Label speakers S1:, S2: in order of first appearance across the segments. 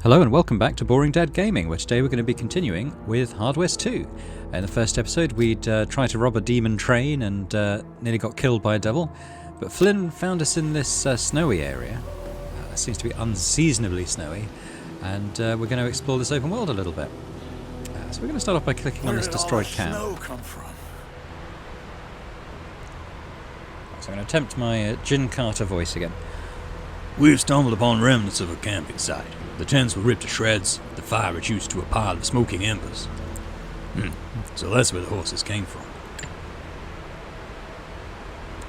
S1: Hello and welcome back to Boring Dad Gaming, where today we're going to be continuing with Hard West 2. In the first episode we'd tried to rob a demon train and nearly got killed by a devil, but Flynn found us in this snowy area. It seems to be unseasonably snowy, and we're going to explore this open world a little bit. So we're going to start off by clicking on this destroyed camp.
S2: Where did all the snow come from?
S1: So I'm going to attempt my Jin Carter voice again.
S3: We've stumbled upon remnants of a camping site. The tents were ripped to shreds, the fire reduced to a pile of smoking embers. So that's where the horses came from.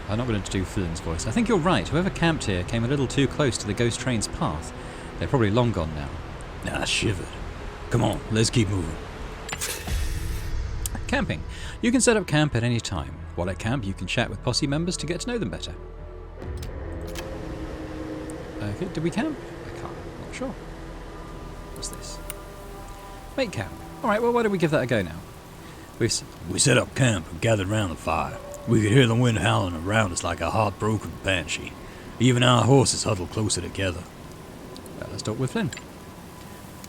S1: I'm not going to do Flynn's voice. I think you're right. Whoever camped here came a little too close to the ghost train's path. They're probably long gone now.
S3: I shivered. Come on, let's keep moving.
S1: Camping. You can set up camp at any time. While at camp, you can chat with posse members to get to know them better. Okay, did we camp? I can't. Not sure. What's this? Make camp. Alright, well, why don't we give that a go now?
S3: We set up camp and gathered round the fire. We could hear the wind howling around us like a heartbroken banshee. Even our horses huddled closer together.
S1: Let's talk with Flynn.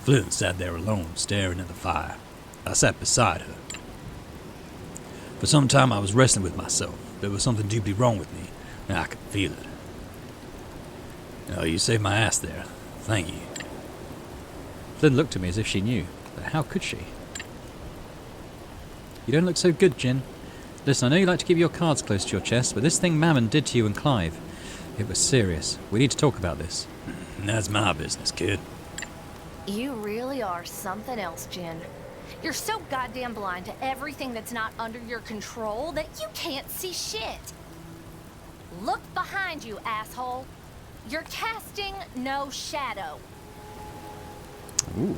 S3: Flynn sat there alone, staring at the fire. I sat beside her. For some time I was wrestling with myself. There was something deeply wrong with me, and I could feel it. Oh, you saved my ass there. Thank you.
S1: Flynn looked at me as if she knew, but how could she? You don't look so good, Jin. Listen, I know you like to keep your cards close to your chest, but this thing Mammon did to you and Clive, it was serious. We need to talk about this.
S3: That's my business, kid.
S4: You really are something else, Jin. You're so goddamn blind to everything that's not under your control that you can't see shit. Look behind you, asshole. You're casting no shadow.
S1: Ooh.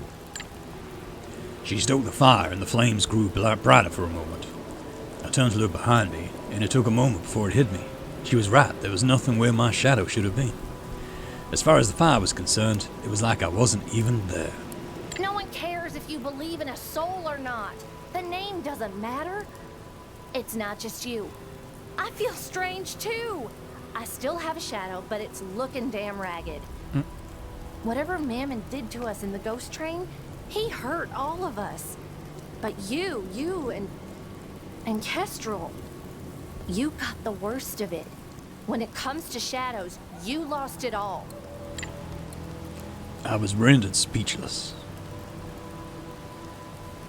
S3: She stoked the fire and the flames grew brighter for a moment. I turned to look behind me, and it took a moment before it hit me. She was right, there was nothing where my shadow should have been. As far as the fire was concerned, it was like I wasn't even there.
S4: No one cares if you believe in a soul or not. The name doesn't matter. It's not just you. I feel strange too. I still have a shadow, but it's looking damn ragged. Whatever Mammon did to us in the ghost train, he hurt all of us. But you and Kestrel, you got the worst of it. When it comes to shadows, you lost it all.
S3: I was rendered speechless.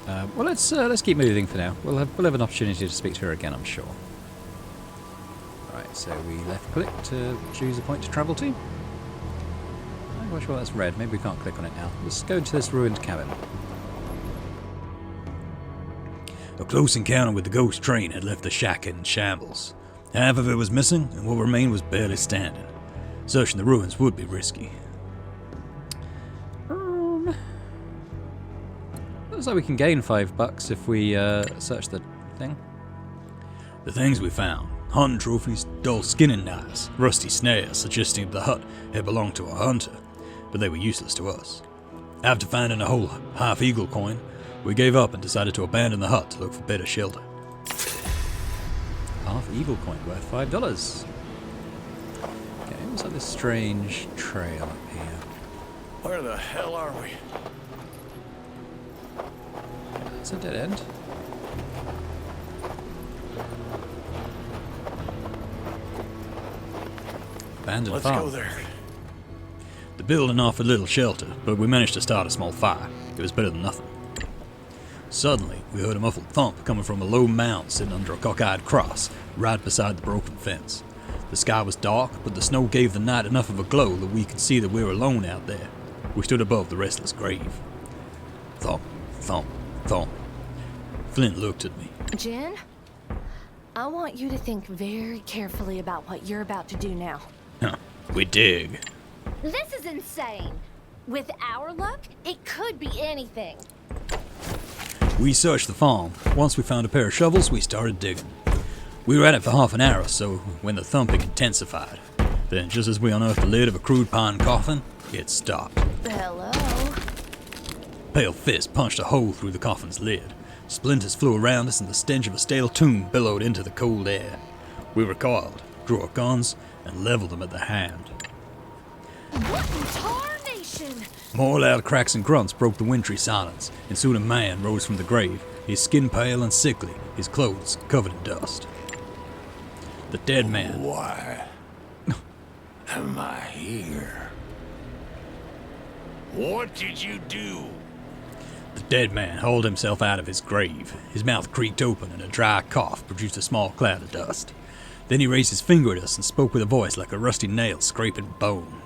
S1: Well, let's keep moving for now. We'll have an opportunity to speak to her again, I'm sure. Alright, so we left click to choose a point to travel to. I'm not sure that's red. Maybe we can't click on it now. Let's go into this ruined cabin.
S3: A close encounter with the ghost train had left the shack in shambles. Half of it was missing, and what remained was barely standing. Searching the ruins would be risky.
S1: Looks like we can gain $5 if we search the thing.
S3: The things we found: hunting trophies, dull skinning knives, rusty snares suggesting the hut had belonged to a hunter, but they were useless to us. After finding a whole half-eagle coin, we gave up and decided to abandon the hut to look for better shelter.
S1: Half eagle coin worth $5. Okay, what's like this strange trail up here?
S2: Where the hell are we?
S1: It's a dead end. Abandoned
S2: Let's
S1: farm.
S2: go there.
S3: The building offered little shelter, but we managed to start a small fire. It was better than nothing. Suddenly, we heard a muffled thump coming from a low mound sitting under a cockeyed cross, right beside the broken fence. The sky was dark, but the snow gave the night enough of a glow that we could see that we were alone out there. We stood above the restless grave. Thump, thump, thump. Flynn looked at me.
S4: Jin, I want you to think very carefully about what you're about to do now.
S3: We dig.
S4: This is insane. With our luck, it could be anything.
S3: We searched the farm. Once we found a pair of shovels, we started digging. We were at it for half an hour or so when the thumping intensified. Then, just as we unearthed the lid of a crude pine coffin, it stopped.
S4: Hello?
S3: Pale fist punched a hole through the coffin's lid. Splinters flew around us and the stench of a stale tomb billowed into the cold air. We recoiled, drew our guns, and leveled them at the hand.
S4: What in tarnation?
S3: More loud cracks and grunts broke the wintry silence, and soon a man rose from the grave, his skin pale and sickly, his clothes covered in dust. The dead man.
S2: Why am I here? What did you do?
S3: The dead man hauled himself out of his grave. His mouth creaked open and a dry cough produced a small cloud of dust. Then he raised his finger at us and spoke with a voice like a rusty nail scraping bone.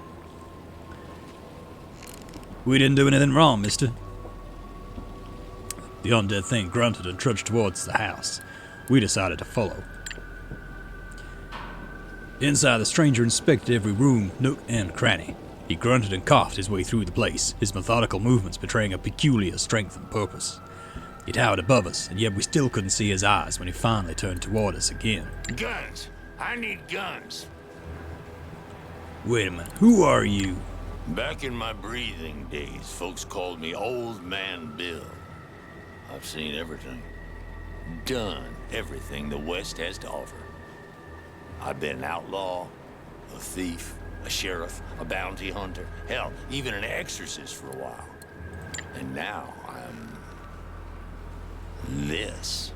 S3: We didn't do anything wrong, mister. The undead thing grunted and trudged towards the house. We decided to follow. Inside, the stranger inspected every room, nook, and cranny. He grunted and coughed his way through the place, his methodical movements betraying a peculiar strength and purpose. He towered above us, and yet we still couldn't see his eyes when he finally turned toward us again.
S2: Guns! I need guns!
S3: Wait a minute, who are you?
S2: Back in my breathing days, folks called me Old Man Bill. I've seen everything. Done everything the West has to offer. I've been an outlaw, a thief, a sheriff, a bounty hunter, hell, even an exorcist for a while. And now I'm... this.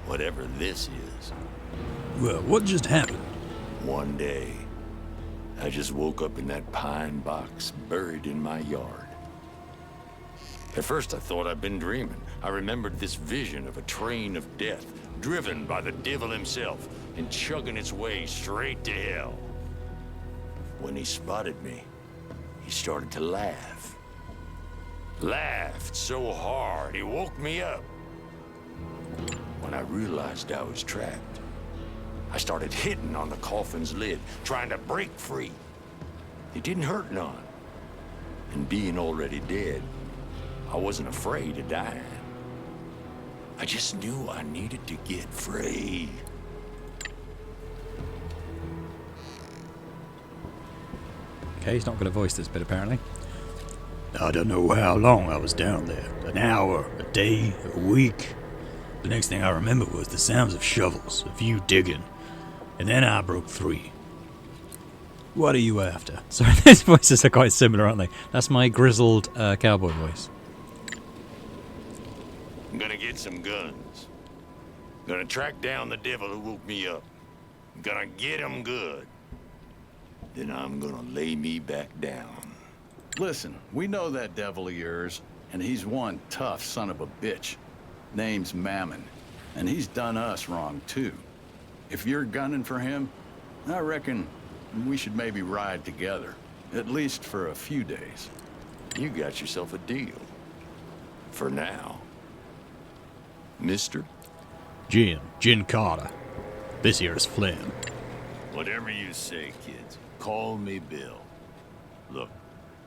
S2: Whatever this is.
S3: Well, what just happened?
S2: One day, I just woke up in that pine box buried in my yard. At first I thought I'd been dreaming. I remembered this vision of a train of death, driven by the devil himself, and chugging its way straight to hell. When he spotted me, he started to laugh. Laughed so hard, he woke me up. When I realized I was trapped, I started hitting on the coffin's lid, trying to break free. It didn't hurt none. And being already dead, I wasn't afraid of dying. I just knew I needed to get free.
S1: Okay, he's not going to voice this bit apparently.
S3: I don't know how long I was down there. An hour, a day, a week. The next thing I remember was the sounds of shovels, of you digging. And then I broke free. What are you after?
S1: Sorry, those voices are quite similar, aren't they? That's my grizzled cowboy voice.
S2: I'm gonna get some guns. Gonna track down the devil who woke me up. Gonna get him good. Then I'm gonna lay me back down.
S5: Listen, we know that devil of yours, and he's one tough son of a bitch. Name's Mammon, and he's done us wrong too. If you're gunning for him, I reckon we should maybe ride together, at least for a few days.
S2: You got yourself a deal. For now. Mister?
S3: Jin Carter. This here is Flynn.
S2: Whatever you say, kids. Call me Bill. Look,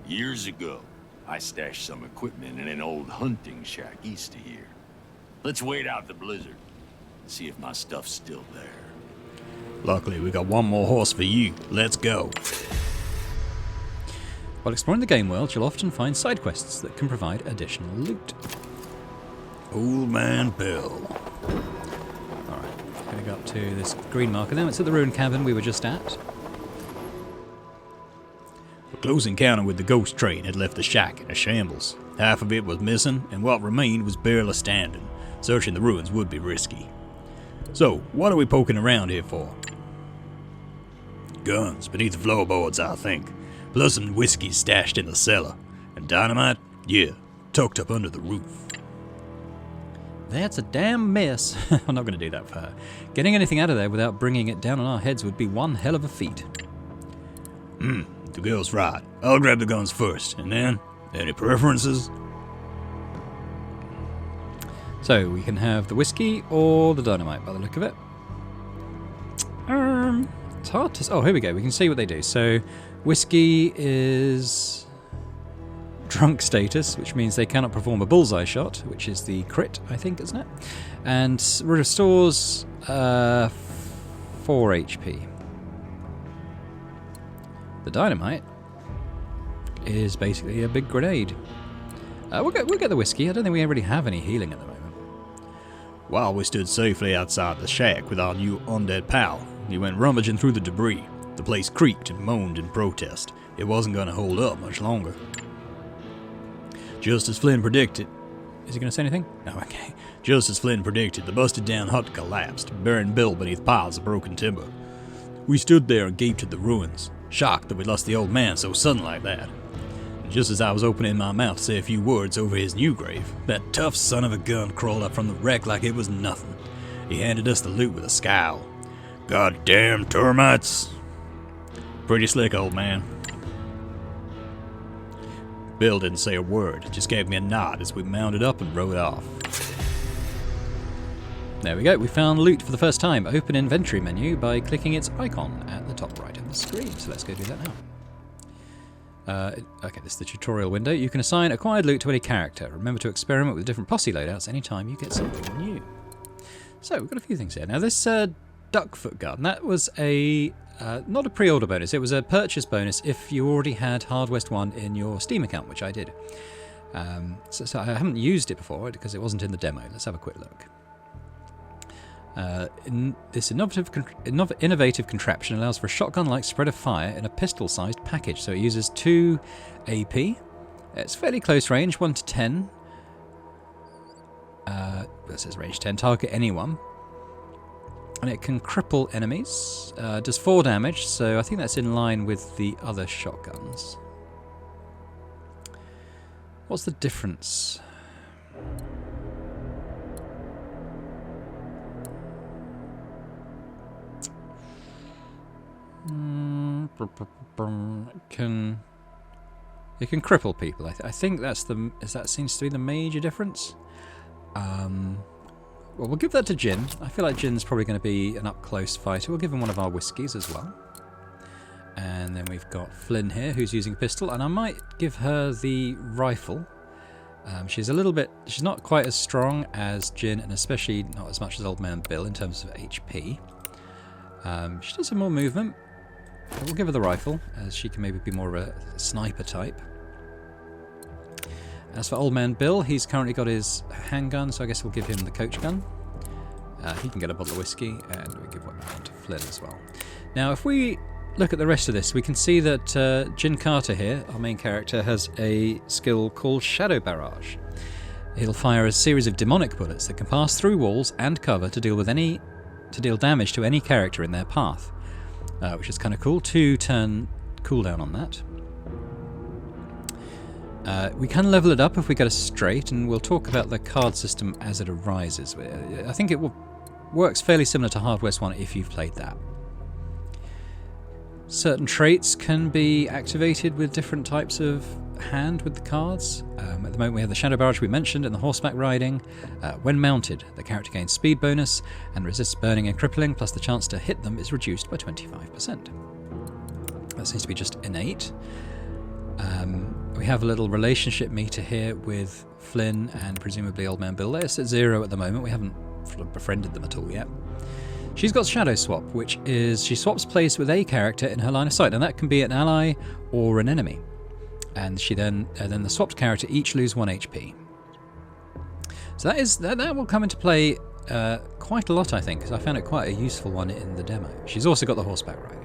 S2: years ago, I stashed some equipment in an old hunting shack east of here. Let's wait out the blizzard. See if my stuff's still there.
S3: Luckily, we got one more horse for you. Let's go.
S1: While exploring the game world, you'll often find side quests that can provide additional loot.
S3: Old Man Bill.
S1: Alright, going to go up to this green marker now. It's at the ruined cabin we were just at.
S3: A close encounter with the ghost train had left the shack in a shambles. Half of it was missing, and what remained was barely standing. Searching the ruins would be risky. So, what are we poking around here for? Guns beneath the floorboards, I think. Plus some whiskey stashed in the cellar. And dynamite? Yeah, tucked up under the roof.
S1: That's a damn mess. I'm not going to do that for her. Getting anything out of there without bringing it down on our heads would be one hell of a feat.
S3: The girl's right. I'll grab the guns first, and then, any preferences?
S1: So, we can have the whiskey or the dynamite by the look of it. It's hard to... Oh, here we go. We can see what they do. So, whiskey is drunk status, which means they cannot perform a bullseye shot, which is the crit, I think, isn't it? And restores 4 HP. The dynamite is basically a big grenade. We'll get the whiskey. I don't think we already have any healing at the moment.
S3: While we stood safely outside the shack with our new undead pal, he went rummaging through the debris. The place creaked and moaned in protest. It wasn't going to hold up much longer. Just as Flynn predicted. Is he going to say anything? No, okay. Just as Flynn predicted, the busted-down hut collapsed, burying Bill beneath piles of broken timber. We stood there and gaped at the ruins, shocked that we lost the old man so sudden like that. And just as I was opening my mouth to say a few words over his new grave, that tough son of a gun crawled up from the wreck like it was nothing. He handed us the loot with a scowl. Goddamn termites! Pretty slick, old man. Bill didn't say a word, just gave me a nod as we mounted up and rode off.
S1: There we go, we found loot for the first time. Open inventory menu by clicking its icon at the top right of the screen. So let's go do that now. Okay, this is the tutorial window. You can assign acquired loot to any character. Remember to experiment with different posse loadouts anytime you get something new. So we've got a few things here. Now this duckfoot gun, that was a not a pre-order bonus, it was a purchase bonus if you already had Hard West 1 in your Steam account, which I did. So I haven't used it before because it wasn't in the demo. Let's have a quick look. This innovative contraption allows for a shotgun-like spread of fire in a pistol-sized package. So it uses 2 AP. It's fairly close range, 1 to 10. This says range 10, target anyone. And it can cripple enemies. Does 4 damage, so I think that's in line with the other shotguns. What's the difference? It can cripple people. I think that seems to be the major difference. Well, we'll give that to Jin. I feel like Jin's probably going to be an up-close fighter. We'll give him one of our whiskies as well. And then we've got Flynn here, who's using a pistol, and I might give her the rifle. She's not quite as strong as Jin, and especially not as much as Old Man Bill in terms of HP. She does have more movement. We'll give her the rifle, as she can maybe be more of a sniper type. As for Old Man Bill, he's currently got his handgun, so I guess we'll give him the coach gun. He can get a bottle of whiskey, and we'll give one to Flynn as well. Now, if we look at the rest of this, we can see that Jin Carter here, our main character, has a skill called Shadow Barrage. He'll fire a series of demonic bullets that can pass through walls and cover to deal damage to any character in their path, which is kind of cool. 2-turn cooldown on that. We can level it up if we get a straight, and we'll talk about the card system as it arises. I think it works fairly similar to Hard West 1 if you've played that. Certain traits can be activated with different types of hand with the cards. At the moment we have the Shadow Barrage we mentioned and the horseback riding. When mounted, the character gains speed bonus and resists burning and crippling, plus the chance to hit them is reduced by 25%. That seems to be just innate. We have a little relationship meter here with Flynn and presumably Old Man Bill. They're at 0 at the moment. We haven't befriended them at all yet. She's got Shadow Swap, which is she swaps place with a character in her line of sight, and that can be an ally or an enemy. And she then the swapped character each lose 1 HP. So that will come into play quite a lot, I think, because I found it quite a useful one in the demo. She's also got the horseback riding.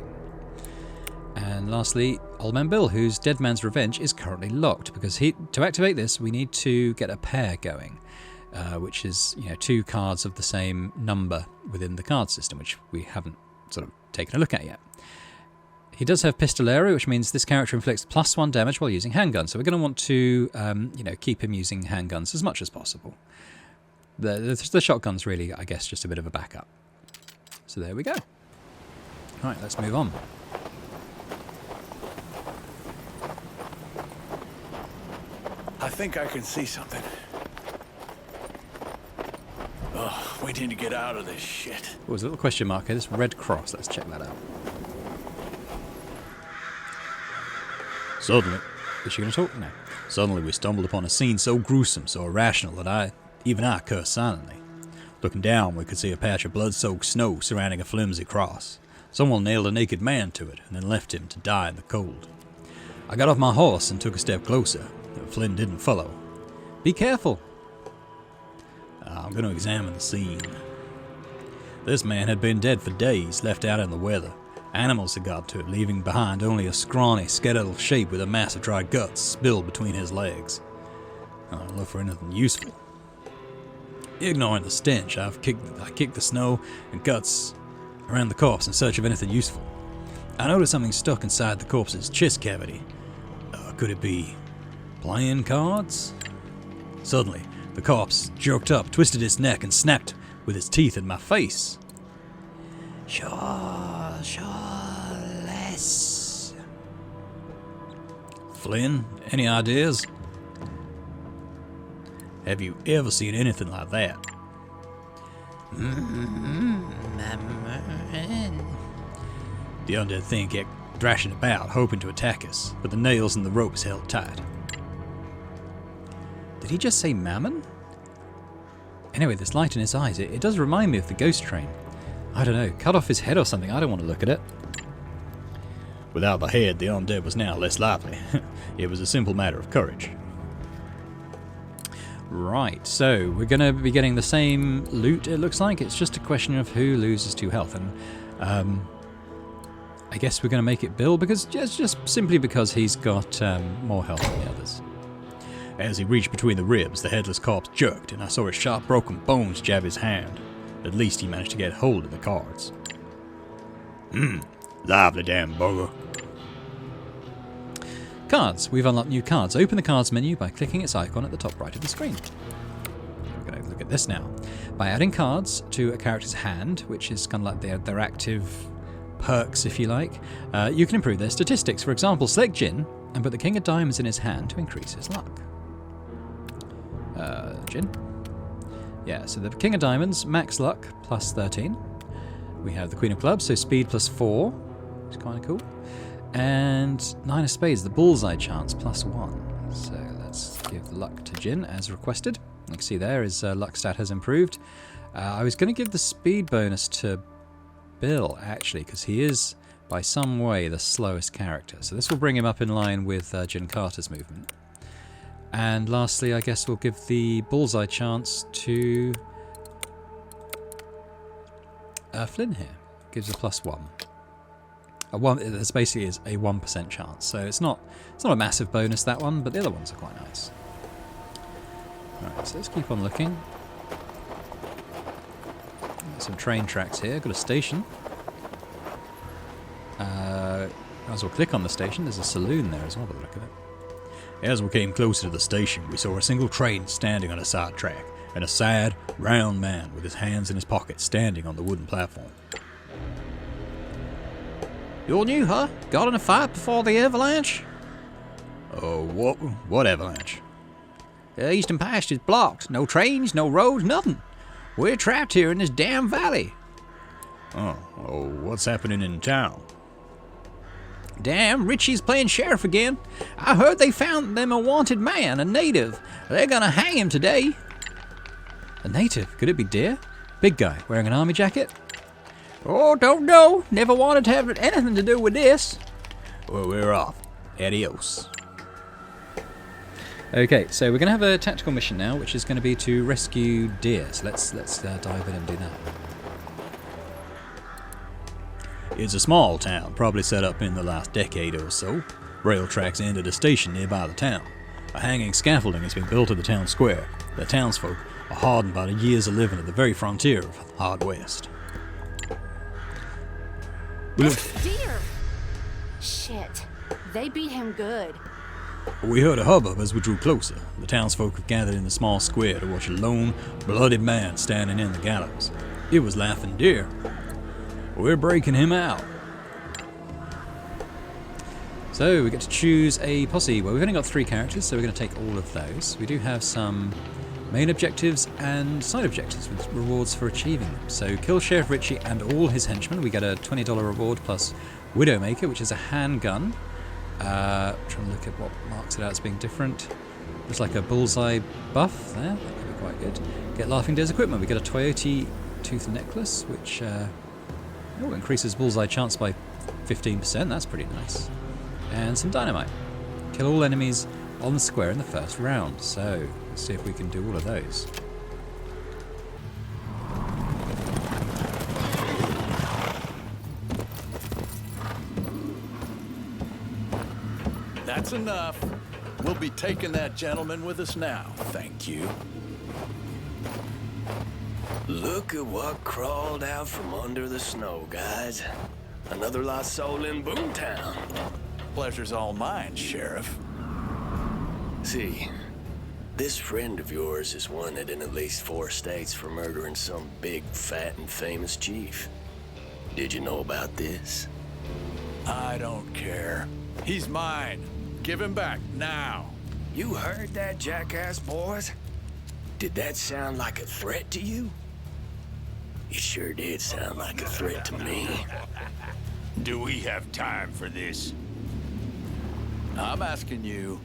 S1: And lastly, Old Man Bill, whose Dead Man's Revenge is currently locked, because to activate this we need to get a pair going, which is 2 cards of the same number within the card system, which we haven't sort of taken a look at yet. He does have Pistolero, which means this character inflicts +1 damage while using handguns, so we're going to want to keep him using handguns as much as possible. The shotgun's really, I guess, just a bit of a backup. So there we go. Right, let's move on.
S5: I think I can see something. Oh, we need to get out of this shit.
S1: Oh, there's a little question mark here. This red cross. Let's check that out.
S3: Suddenly,
S1: is she going to talk? No.
S3: Suddenly we stumbled upon a scene so gruesome, so irrational that even I cursed silently. Looking down, we could see a patch of blood-soaked snow surrounding a flimsy cross. Someone nailed a naked man to it and then left him to die in the cold. I got off my horse and took a step closer. Flynn didn't follow.
S1: Be careful.
S3: I'm going to examine the scene. This man had been dead for days, left out in the weather. Animals had got to it, leaving behind only a scrawny, skeletal shape with a mass of dried guts spilled between his legs. I don't look for anything useful. Ignoring the stench, I kicked the snow and guts around the corpse in search of anything useful. I noticed something stuck inside the corpse's chest cavity. Could it be playing cards? Suddenly, the corpse jerked up, twisted its neck, and snapped with its teeth in my face. Sure less. Flynn, any ideas? Have you ever seen anything like that? The undead thing kept thrashing about, hoping to attack us, but the nails in the ropes held tight.
S1: Did he just say mammon? Anyway, this light in his eyes, it does remind me of the ghost train. I don't know, cut off his head or something, I don't want to look at it.
S3: Without the head, the undead was now less lively. It was a simple matter of courage.
S1: Right, so we're going to be getting the same loot, it looks like. It's just a question of who loses 2 health. And I guess we're going to make it Bill, because just simply because he's got more health than the others.
S3: As he reached between the ribs, the headless corpse jerked, and I saw his sharp broken bones jab his hand. At least he managed to get hold of the cards. Lively damn bugger.
S1: Cards. We've unlocked new cards. Open the cards menu by clicking its icon at the top right of the screen. We're going to look at this now. By adding cards to a character's hand, which is kind of like their active perks, if you like, you can improve their statistics. For example, select Jin and put the King of Diamonds in his hand to increase his luck. Jin. Yeah, so the King of Diamonds, max luck, plus 13. We have the Queen of Clubs, so speed plus 4, which is kind of cool. And 9 of Spades, the bullseye chance, plus 1. So let's give luck to Jin as requested. You can see there his luck stat has improved. I was going to give the speed bonus to Bill, actually, because he is, by some way, the slowest character. So this will bring him up in line with Jin Carter's movement. And lastly, I guess we'll give the bullseye chance to Flynn here. Gives a plus 1. This basically is a 1% chance, so it's not a massive bonus, that one, but the other ones are quite nice. Alright, so let's keep on looking. Some train tracks here, got a station. Might as well click on the station, there's a saloon there as well by the look of it.
S3: As we came closer to the station, we saw a single train standing on a side track, and a sad, round man with his hands in his pockets standing on the wooden platform.
S1: You're new, huh? Got in a fight before the avalanche?
S3: Oh, what avalanche?
S1: The eastern pasture's blocked. No trains, no roads, nothing. We're trapped here in this damn valley.
S3: Oh, what's happening in town?
S1: Damn, Richie's playing sheriff again. I heard they found them a wanted man, a native. They're gonna hang him today. A native? Could it be Deer? Big guy, wearing an army jacket? Oh, don't know. Never wanted to have anything to do with this.
S3: Well, we're off. Adios.
S1: Okay, so we're going to have a tactical mission now, which is going to be to rescue Deer. So let's dive in and do that.
S3: It's a small town, probably set up in the last decade or so. Rail tracks end at a station nearby the town. A hanging scaffolding has been built at the town square. The townsfolk are hardened by the years of living at the very frontier of Hard West.
S4: Deer! Shit. They beat him good.
S3: We heard a hubbub as we drew closer. The townsfolk have gathered in the small square to watch a lone, bloodied man standing in the gallows. It was Laughing Deer. We're breaking him out.
S1: So we get to choose a posse. Well, we've only got 3 characters, so we're going to take all of those. We do have some main objectives and side objectives with rewards for achieving them. So kill Sheriff Richie and all his henchmen. We get a $20 reward plus Widowmaker, which is a handgun. Trying to look at what marks it out as being different. Looks like a bullseye buff there. That could be quite good. Get Laughing Deer's equipment. We get a Toyota tooth necklace, which increases bullseye chance by 15%. That's pretty nice. And some dynamite. Kill all enemies on the square in the first round. So let's see if we can do all of those.
S5: That's enough. We'll be taking that gentleman with us now, thank you.
S6: Look at what crawled out from under the snow, guys. Another lost soul in Boomtown.
S5: Pleasure's all mine, Sheriff.
S6: See, this friend of yours is wanted in at least 4 states for murdering some big, fat, and famous chief. Did you know about this?
S5: I don't care. He's mine. Give him back now.
S6: You heard that, jackass boys? Did that sound like a threat to you? It sure did sound like a threat to me.
S2: Do we have time for this?
S5: I'm asking you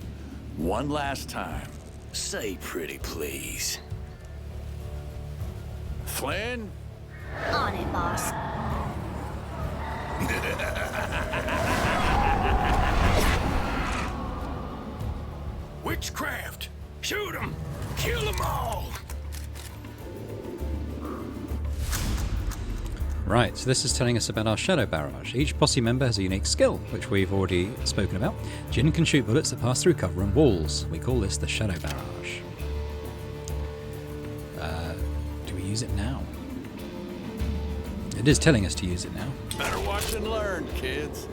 S5: one last time.
S6: Say pretty please.
S5: Flynn?
S4: On it, boss.
S6: Witchcraft! Shoot 'em! Kill 'em all!
S1: Right, so this is telling us about our shadow barrage. Each posse member has a unique skill, which we've already spoken about. Jinn can shoot bullets that pass through cover and walls. We call this the shadow barrage. Do we use it now? It is telling us to use it now.
S5: Better watch and learn, kids.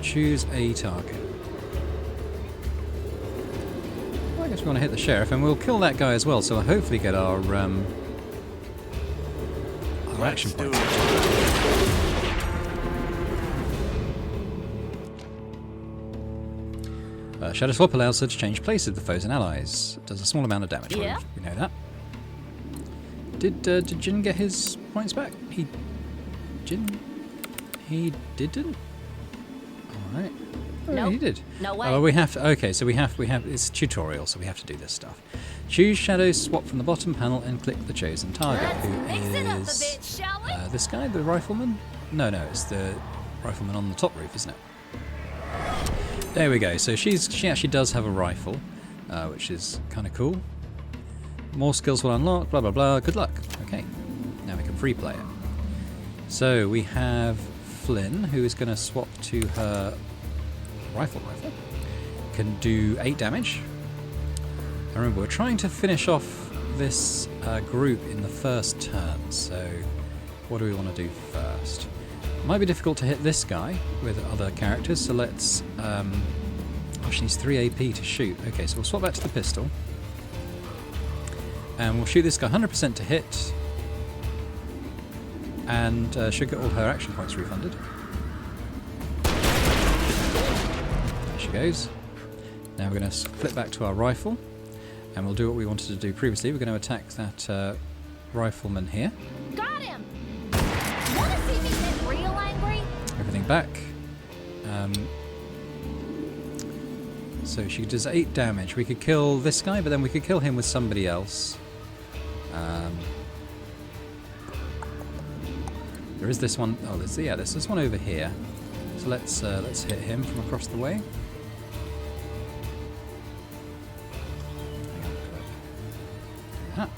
S1: Choose a target. Well, I guess we want to hit the sheriff, and we'll kill that guy as well, so we'll hopefully get our action
S5: Let's do
S1: point.
S5: it.
S1: Shadow Swap allows her to change places with foes and allies. It does a small amount of damage.
S4: Yeah.
S1: We know that. Did Jinn get his points back? He didn't. All right. Oh,
S4: Nope.
S1: he did.
S4: No way.
S1: Oh, we have to. Okay, so we have. It's a tutorial, so we have to do this stuff. Choose Shadow Swap from the bottom panel and click the chosen target,
S4: Let's
S1: who
S4: mix it up a
S1: is
S4: bit, shall we?
S1: this guy, the rifleman. No, it's the rifleman on the top roof, isn't it? There we go. So she actually does have a rifle, which is kind of cool. More skills will unlock. Blah blah blah. Good luck. Okay, now we can free play it. So we have Flynn, who is going to swap to her rifle. Can do 8 damage. I remember we're trying to finish off this group in the first turn. So what do we want to do first? It might be difficult to hit this guy with other characters, so let's... oh, she needs 3 AP to shoot. Okay, so we'll swap back to the pistol. And we'll shoot this guy 100% to hit. And she'll get all her action points refunded. There she goes. Now we're going to flip back to our rifle. And we'll do what we wanted to do previously. We're going to attack that rifleman here.
S4: Got him! Wanna see me get real angry?
S1: Everything back. So she does 8 damage. We could kill this guy, but then we could kill him with somebody else. There is this one. Oh, there's this one over here. So let's hit him from across the way. Hang on.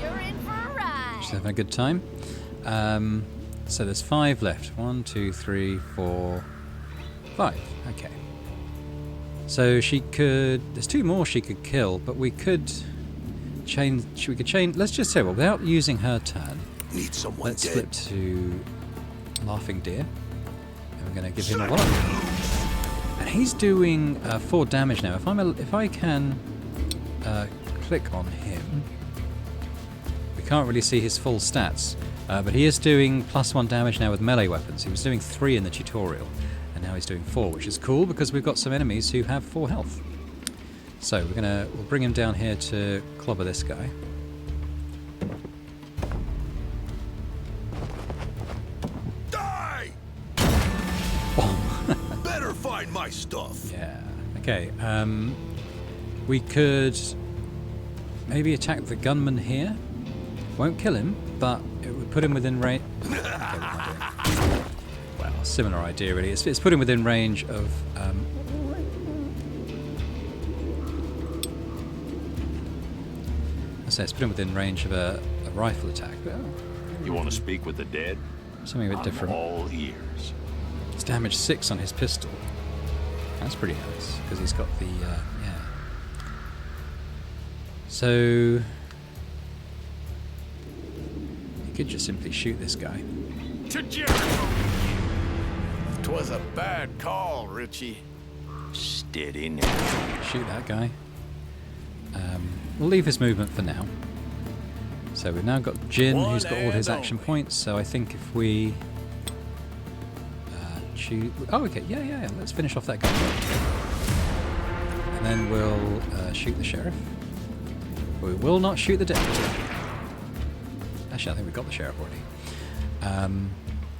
S4: You're in for a ride.
S1: She's having a good time. So there's 5 left. 1, 2, 3, 4, 5. Okay. So she could. There's 2 more she could kill, but we could chain. We could chain. Let's just say, well, without using her turn,
S2: Need someone
S1: let's
S2: dead.
S1: flip to Laughing Deer, and we're going to give him a wallop. And he's doing 4 damage now. If I can click on him, we can't really see his full stats, but he is doing +1 damage now with melee weapons. He was doing 3 in the tutorial, and now he's doing 4, which is cool because we've got some enemies who have 4 health. So we'll bring him down here to clobber this guy.
S2: Die! Better find my stuff.
S1: Yeah. Okay. We could maybe attack the gunman here. Won't kill him, but it would put him within range. Okay, what am I doing? Well, similar idea really. It's put him within range of. I say it's put him within range of a rifle attack. But,
S2: You want to speak with the dead?
S1: something a bit different.
S2: I'm all ears.
S1: It's damage 6 on his pistol. That's pretty nice, because he's got the, yeah. So... you could just simply shoot this guy.
S5: To Jericho! 'Twas a bad call, Richie.
S2: Steady now.
S1: Shoot that guy. We'll leave his movement for now. So we've now got Jin, who's got all his action points, so I think if we... shoot... oh, okay, yeah, let's finish off that guy. And then we'll shoot the sheriff. We will not shoot the deputy. Actually, I think we've got the sheriff already.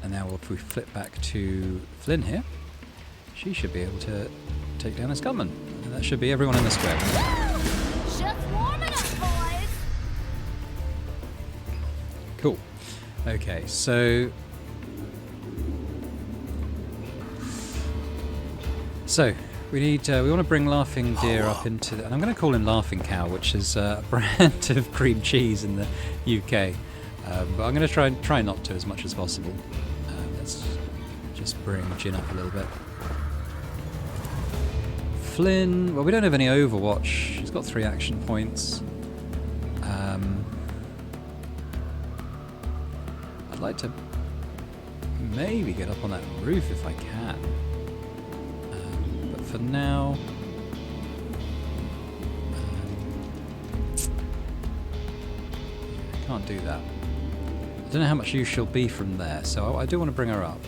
S1: And now if we flip back to Flynn here, she should be able to take down this gunman. And that should be everyone in the square.
S4: Just warming up, boys.
S1: Cool. Okay, so... we need, we want to bring Laughing Deer up into... and I'm going to call him Laughing Cow, which is a brand of cream cheese in the UK. But I'm going to try not to as much as possible. Let's just bring Jin up a little bit. Flynn, well, we don't have any Overwatch. She's got 3 action points. I'd like to maybe get up on that roof if I can. But for now... I can't do that. I don't know how much use she'll be from there, so I do want to bring her up.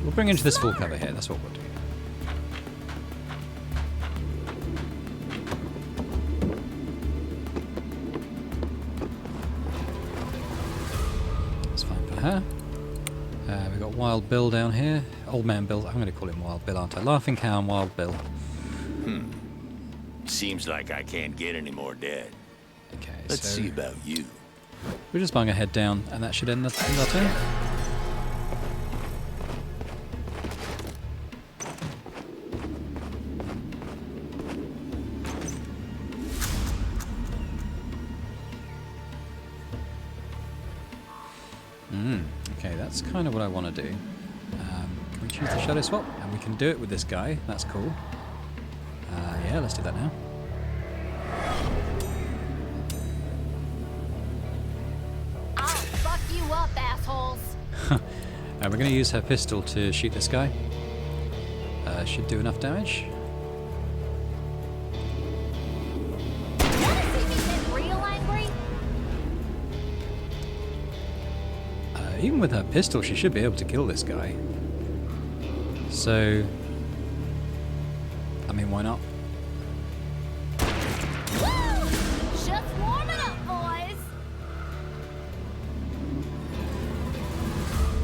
S1: We'll bring her into this full cover here, that's what we'll do. That's fine for her. We've got Wild Bill down here. Old Man Bill, I'm going to call him Wild Bill, aren't I? Laughing Cow and Wild Bill.
S2: Seems like I can't get any more dead.
S1: Okay,
S2: Let's see about you.
S1: we're just bung our head down, and that should end our turn. Okay, that's kind of what I want to do. Can we choose the shadow swap? And we can do it with this guy. That's cool. Yeah, let's do that now.
S4: I'll fuck you up, assholes.
S1: And we're going to use her pistol to shoot this guy. Should do enough damage.
S4: Wanna see me get real angry?
S1: Even with her pistol, she should be able to kill this guy. So, I mean, why not?
S4: Woo! Just warming up, boys.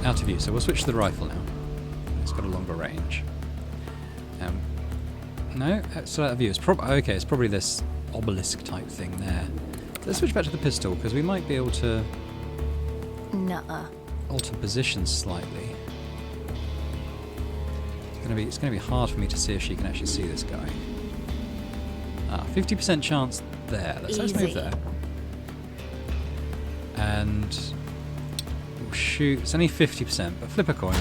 S1: Out of view. So we'll switch to the rifle now. It's got a longer range. No, still out of view. It's okay. It's probably this obelisk type thing there. Let's switch back to the pistol because we might be able to
S4: Nuh-uh.
S1: alter position slightly. It's gonna be hard for me to see if she can actually see this guy. 50% chance there. Let's move
S4: Easy.
S1: there. And we'll shoot. It's only 50%, but flip a coin.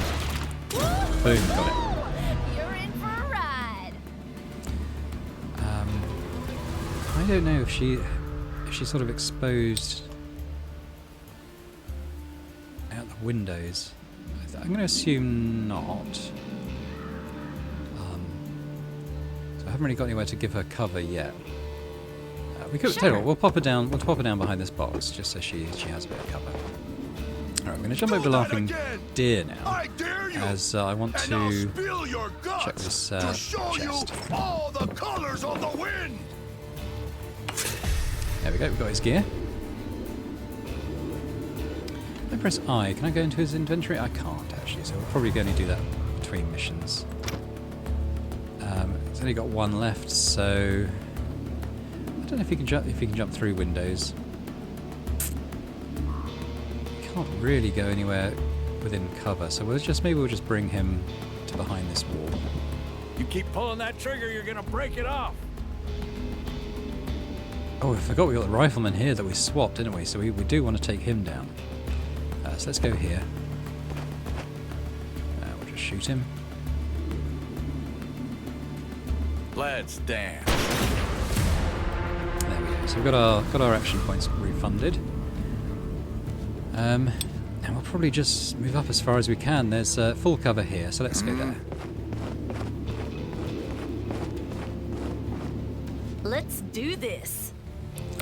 S1: Boom, got it.
S4: You're in for a ride.
S1: I don't know if she's sort of exposed out the windows. I'm going to assume not. So I haven't really got anywhere to give her cover yet. We could tell you what, we'll pop her down. We'll pop her down behind this box just so she has a bit of cover. All right, I'm going to jump over to Laughing Deer now, as I want to check this chest.
S5: All the colors of the wind.
S1: There we go. We've got his gear. If I press I, can I go into his inventory? I can't actually, so we're probably going to do that between missions. It's only got one left, so I don't know if he can jump through windows. He can't really go anywhere within cover, so maybe we'll just bring him to behind this wall.
S5: You keep pulling that trigger, you're gonna break it off.
S1: Oh, I forgot we got the rifleman here that we swapped, didn't we? So we do want to take him down. So let's go here. We'll just shoot him.
S5: Let's dance.
S1: There we go. So we've got our action points refunded. And we'll probably just move up as far as we can. There's full cover here, so let's go there.
S4: Let's do this.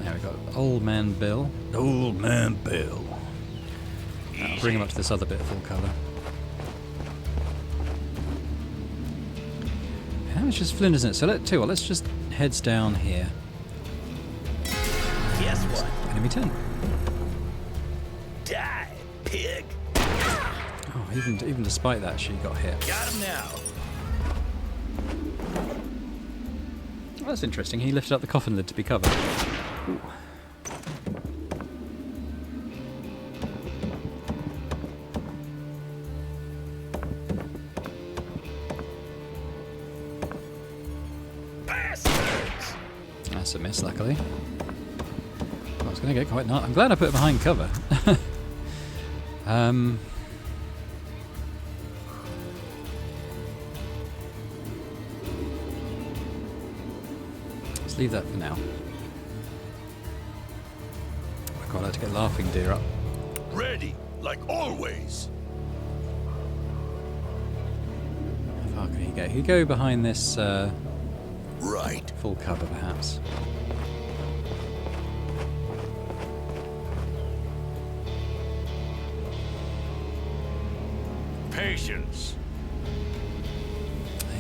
S1: Now we've got Old Man Bill.
S3: Old Man Bill.
S1: I'll bring him up to this other bit of full cover. How much is Flynn, isn't it? So let's just heads down here.
S6: Guess what?
S1: Enemy 10.
S6: Die, pig.
S1: Oh, even despite that, she got hit.
S6: Got him now.
S1: Oh, that's interesting. He lifted up the coffin lid to be covered. Ooh.
S6: Bastards!
S1: That's a miss, luckily. I was going to get quite I'm glad I put it behind cover. Let's leave that for now. I'd quite like to get Laughing Deer up.
S2: Ready, like always.
S1: How far can he go? He'd go behind this
S2: Right.
S1: full cover, perhaps.
S2: Patience.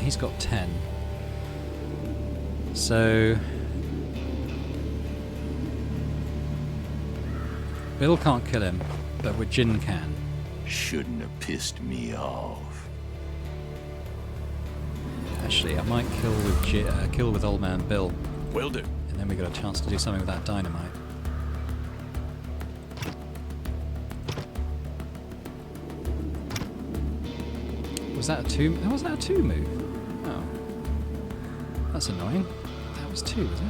S1: He's got 10. So Bill can't kill him, but Jin can.
S2: Shouldn't have pissed me off.
S1: Actually, I might kill with Old Man Bill,
S5: Will do.
S1: and then we got a chance to do something with that dynamite. Was that a 2? Was that a 2 move? Oh. That's annoying. That was 2, was it?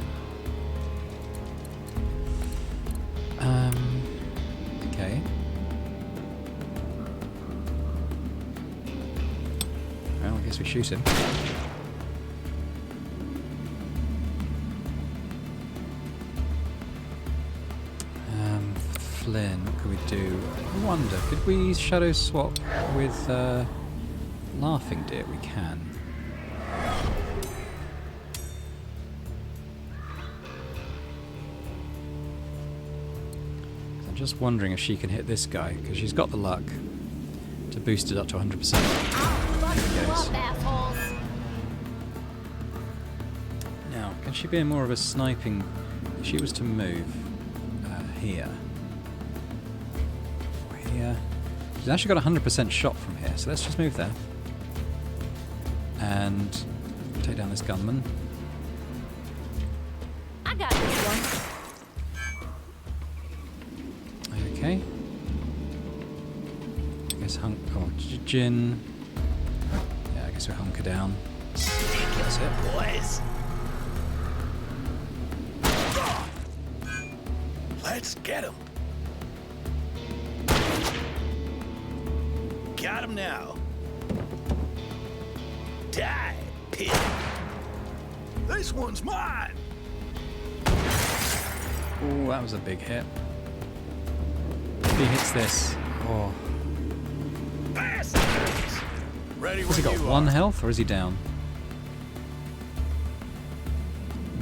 S1: Okay. Well, I guess we shoot him. Flynn, what could we do? I wonder, could we shadow swap with Laughing Deer? We can. I'm just wondering if she can hit this guy, because she's got the luck to boost it up to 100%.
S4: Fuck
S1: There he
S4: you
S1: goes.
S4: up, assholes.
S1: Now, can she be in more of a sniping... If she was to move here... or here... She's actually got a 100% shot from here, so let's just move there. And take down this gunman.
S4: I got this one.
S1: Okay. I guess Jin. Yeah, I guess we hunker down.
S6: That's it, boys. Let's get him. Got him now. Die, pig. This one's mine.
S1: Oh, that was a big hit. If he hits this, oh.
S6: Bastards.
S5: Ready
S1: Has he
S5: when
S1: got
S5: you
S1: 1
S5: are.
S1: health or is he down?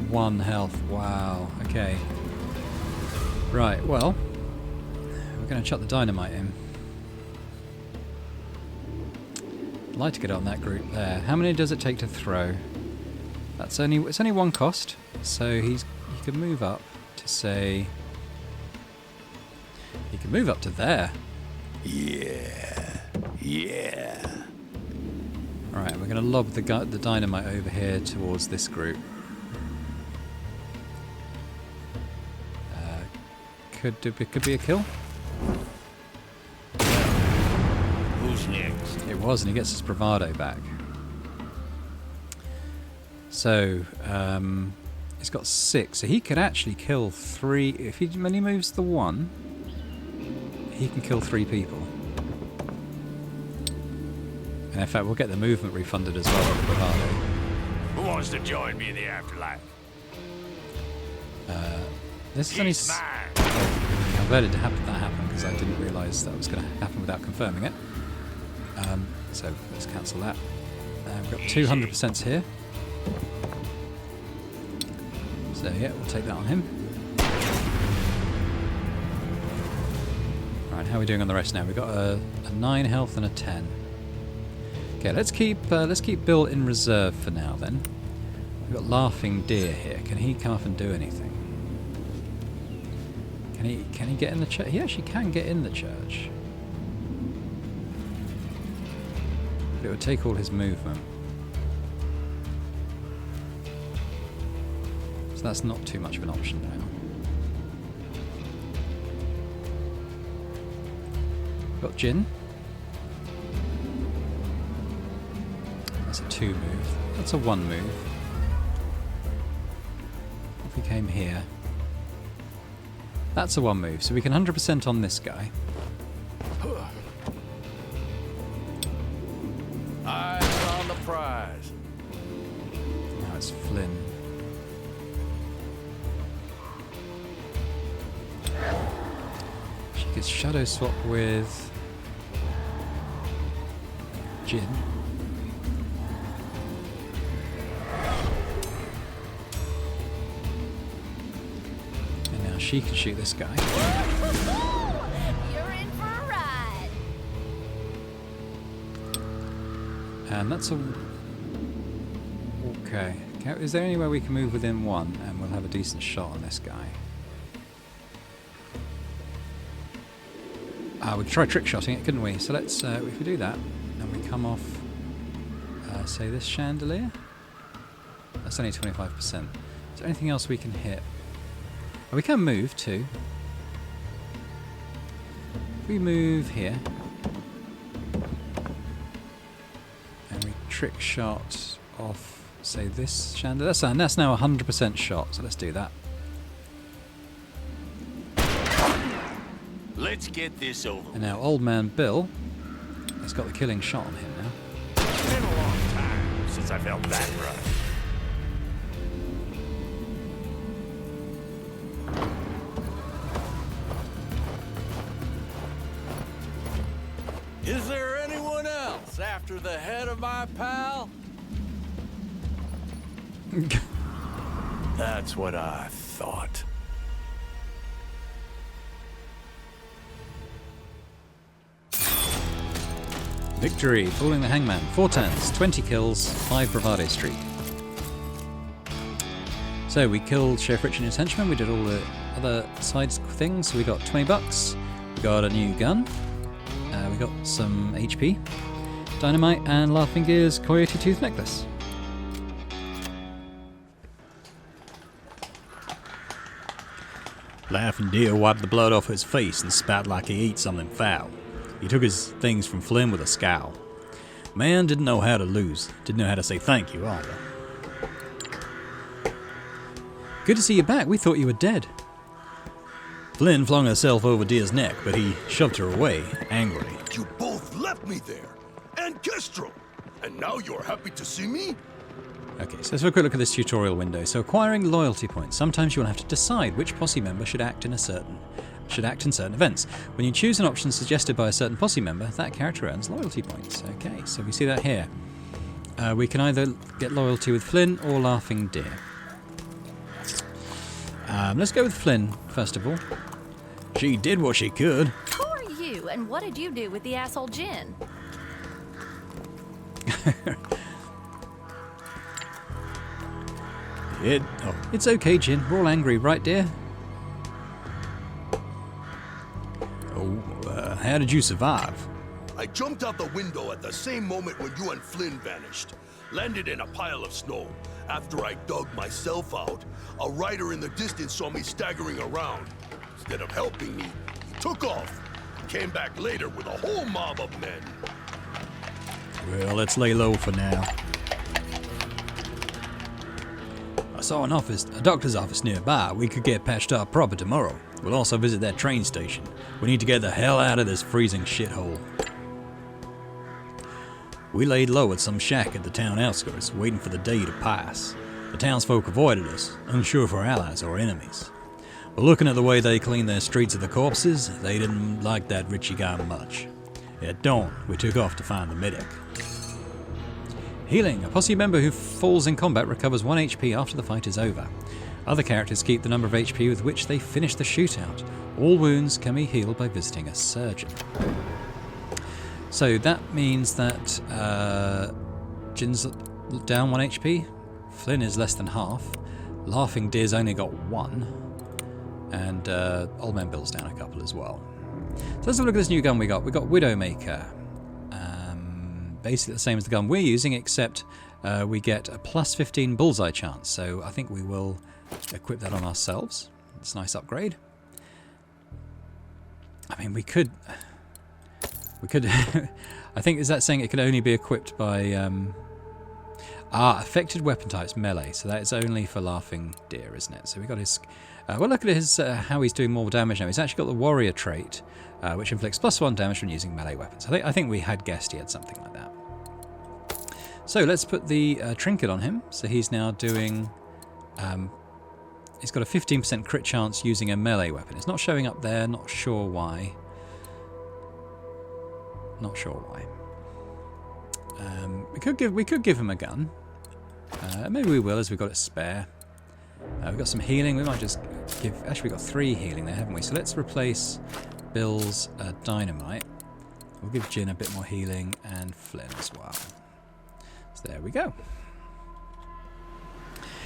S1: 1 health, wow, okay. Right, well, we're going to chuck the dynamite in. I'd like to get on that group there. How many does it take to throw? It's only 1 cost, so he can move up to say... He can move up to there.
S2: Yeah.
S1: Alright, we're going to lob the dynamite over here towards this group. Could be a kill?
S2: Who's next?
S1: It was, and he gets his bravado back. So, he's got 6, so he could actually kill 3. If when he moves the 1, he can kill 3 people. And in fact, we'll get the movement refunded as well with bravado.
S2: Who wants to join me in the afterlife?
S1: This is only...
S2: He's mine.
S1: I'm glad that happened because I didn't realise that was going to happen without confirming it. So let's cancel that. We've got 200% here. So yeah, we'll take that on him. Right, how are we doing on the rest now? We've got a 9 health and a 10. Okay, let's keep Bill in reserve for now then. We've got Laughing Deer here. Can he come up and do anything? Can he get in the church? He actually can get in the church. But it would take all his movement. So that's not too much of an option now. Got Jin. That's a 2 move. That's a 1 move. If we came here. That's a 1 move, so we can 100% on this guy.
S5: Eyes on the prize.
S1: Now it's Flynn. She gets shadow swap with Jin. And now she can shoot this guy.
S4: You're in for a ride.
S1: And that's a... Okay. Is there anywhere we can move within 1 and we'll have a decent shot on this guy? We could try trick shotting it, couldn't we? So let's, if we do that, and we come off, say this chandelier. That's only 25%. Is there anything else we can hit? Oh, we can move too. If we move here, and we trick shot off, say this chandelier. That's now a 100% shot. So let's do that.
S2: Let's get this over.
S1: And now Old Man Bill has got the killing shot on him now.
S2: It's been a long time since I felt that rough.
S5: Is there anyone else after the head of my pal? That's what I thought.
S1: Victory, pulling the hangman. 4 turns, 20 kills, 5 bravado streak. So we killed Sheriff Rich and his henchmen. We did all the other side things. We got 20 bucks. We got a new gun. We got some HP, dynamite, and Laughing Gear's Coyote Tooth necklace.
S3: Laughing Deer wiped the blood off his face and spat like he ate something foul. He took his things from Flynn with a scowl. Man didn't know how to lose. Didn't know how to say thank you either.
S1: Good to see you back. We thought you were dead.
S3: Flynn flung herself over Deer's neck, but he shoved her away, angrily.
S7: You both left me there, and Kestrel, and now you're happy to see me?
S1: Okay, so let's have a quick look at this tutorial window. So acquiring loyalty points. Sometimes you will have to decide which posse member should act in certain events. When you choose an option suggested by a certain posse member, that character earns loyalty points. Okay, so we see that here. We can either get loyalty with Flynn or Laughing Deer. Let's go with Flynn, first of all.
S3: She did what she could.
S4: Who are you, and what did you do with the asshole Jin?
S1: It's okay, Jin. We're all angry, right, dear?
S3: How did you survive?
S7: I jumped out the window at the same moment when you and Flynn vanished. Landed in a pile of snow. After I dug myself out, a rider in the distance saw me staggering around. Instead of helping me, he took off. Came back later with a whole mob of men.
S3: Well, let's lay low for now. I saw a doctor's office nearby. We could get patched up proper tomorrow. We'll also visit that train station. We need to get the hell out of this freezing shithole. We laid low at some shack at the town outskirts, waiting for the day to pass. The townsfolk avoided us, unsure if we're allies or enemies. But looking at the way they cleaned their streets of the corpses, they didn't like that Richie guy much. At dawn, we took off to find the medic. Healing. A posse member who falls in combat recovers 1 HP after the fight is over. Other characters keep the number of HP with which they finish the shootout. All wounds can be healed by visiting a surgeon. So that means that Jin's down 1 HP, Flynn is less than half, Laughing Deer's only got 1, and Old Man Bill's down a couple as well. So let's have a look at this new gun we got. We got Widowmaker. Basically the same as the gun we're using, except we get a plus 15 bullseye chance. So I think we will equip that on ourselves. It's a nice upgrade. I mean, we could I think, is that saying it can only be equipped by affected weapon types melee, so that is only for Laughing Deer, isn't it? So we got his well, look at his how he's doing more damage now. He's actually got the warrior trait, which inflicts +1 damage when using melee weapons. I think we had guessed he had something like that. So let's put the trinket on him. So he's now doing he's got a 15% crit chance using a melee weapon. It's not showing up there, not sure why. Not sure why. We could give him a gun. Maybe we will, as we've got it spare. We've got some healing. We might just give. Actually, we've got 3 healing there, haven't we? So let's replace Bill's dynamite. We'll give Jin a bit more healing and Flynn as well. So there we go.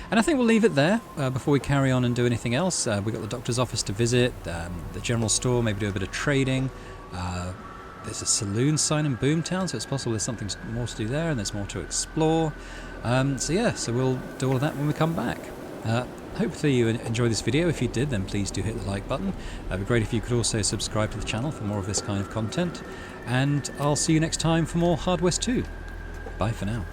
S3: And I think we'll leave it there before we carry on and do anything else. We've got the doctor's office to visit, the general store, maybe do a bit of trading. There's a saloon sign in Boomtown, so it's possible there's something more to do there, and there's more to explore. So we'll do all of that when we come back. Hopefully you enjoyed this video. If you did, then please do hit the like button. It'd be great if you could also subscribe to the channel for more of this kind of content. And I'll see you next time for more Hard West 2. Bye for now.